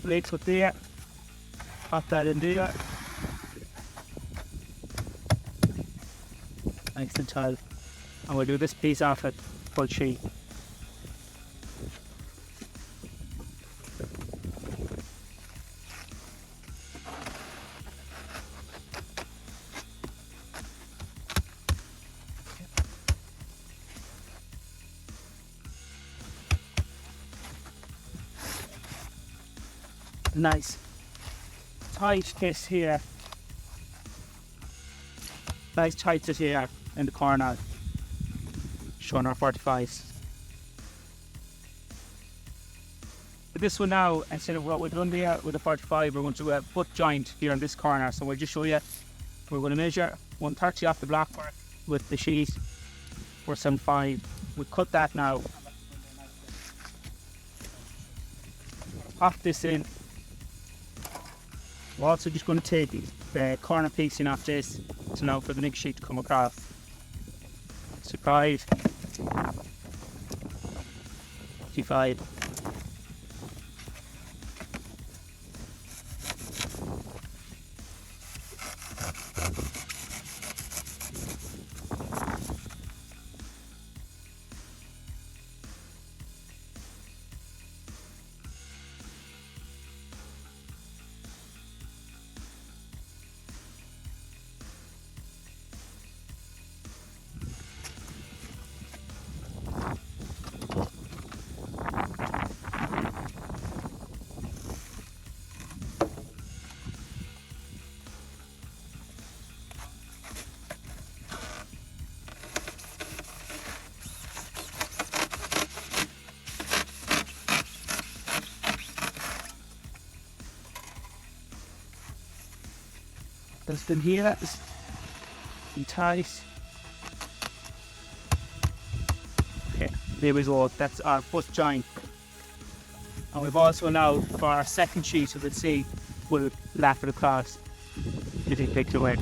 plates up there. Pop that in there. Nice and tight. And we'll do this piece off at full sheet. Nice tight kiss here. Nice tight sit here in the corner, showing our 45s. With this one now, instead of what we've done there with the 45, we're going to do a butt joint here in this corner. So we'll just show you. We're going to measure 130 off the blockwork with the sheet for 75. We cut that now. Pop this in. We're also just going to take the corner piecing off this to now for the next sheet to come across. Surprise. 55. That's been here, that's been tight. Okay, there we go, that's our first joint. And we've also now, for our second sheet of the sea, we'll lap it across. You can take it away.